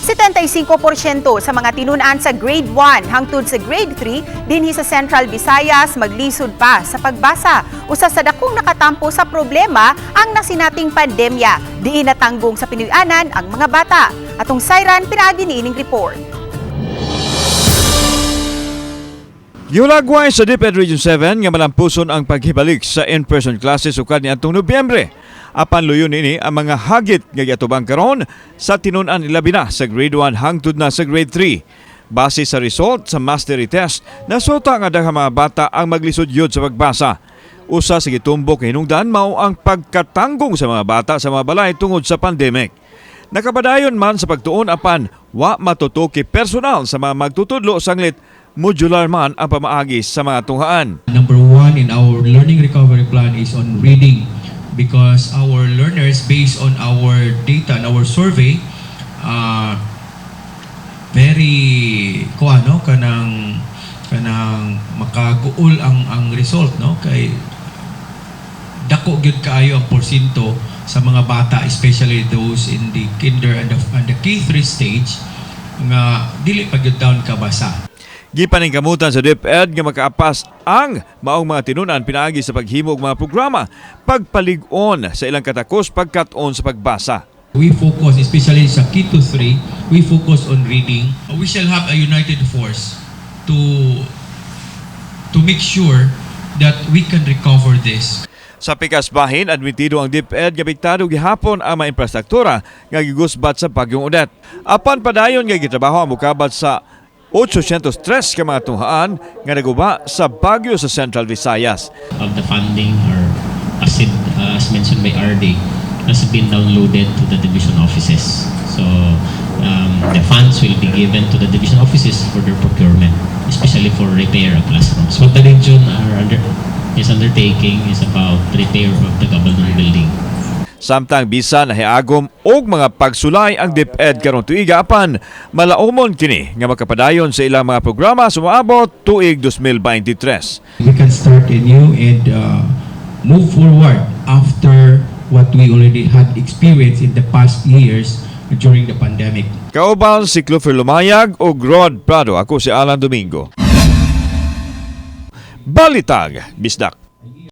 75% sa mga tinunan sa grade 1 hangtod sa grade 3 dinhi sa Central Visayas maglisod pa sa pagbasa. Usa sa dakong nakatampo sa problema ang nasinating pandemya. Diin natanggong sa pinuy-anan ang mga bata. Atong sayran pinaagi niining report. Giulagway sa DepEd Region 7 nga malampuson ang paghibalik sa in-person classes ukad niadtong Nobyembre. Apan luyon ini ang mga hagit nga giatubang karon sa tinunan ilabi na sa grade 1 hangtod na sa grade 3. Base sa result sa mastery test, nasuta nga daghang mga bata ang maglisod yod sa pagbasa. Usa sa gitumbok hinungdan mao ang pagkatanggong sa mga bata sa mga balay tungod sa pandemic. Nakabadayon man sa pagtuon apan wa matutuki personal sa mga magtutudlo sanglit modular man ang pamaagi sa mga tunghaan. Number 1 in our learning recovery plan is on reading because our learners, based on our data and our survey, very kanang makaguol ang result, no, kay dako gyud kaayo ang porsyento sa mga bata, especially those in the kinder and the K3 stage nga dili pa gyud taon kabasa. Gipaningkamutan sa DepEd nga makaapas ang maong mga tinunan pinaagi sa paghimo og mga programa pagpalig-on sa ilang katakos pagkat-on sa pagbasa. We focus, especially sa K to 3, we focus on reading. We shall have a united force to make sure that we can recover this. Sa pikas bahin, admitido ang DepEd nga apektado gihapon ang mga infrastruktura nga gigusbat sa Bagyong Odette. Apan padayon nga gitrabaho ang mukabat sa 803 ka mga tunghaan nga naguba sa Bagyo sa Central Visayas. Of the funding, or as mentioned by RD, has been downloaded to the division offices. So the funds will be given to the division offices for their procurement, especially for repair of classrooms. What the region is undertaking is about repair of the government building. Samtang bisan nahiagom og mga pagsulay ang DepEd karong tuiga apan malaumon kini nga makapadayon sa ilang mga programa sumaabot tuig 2023. We can start anew and move forward after what we already had experienced in the past years during the pandemic. Kauban si Clover Lumayag o Rod Prado. Ako si Alan Domingo. Balitag, Bisdak.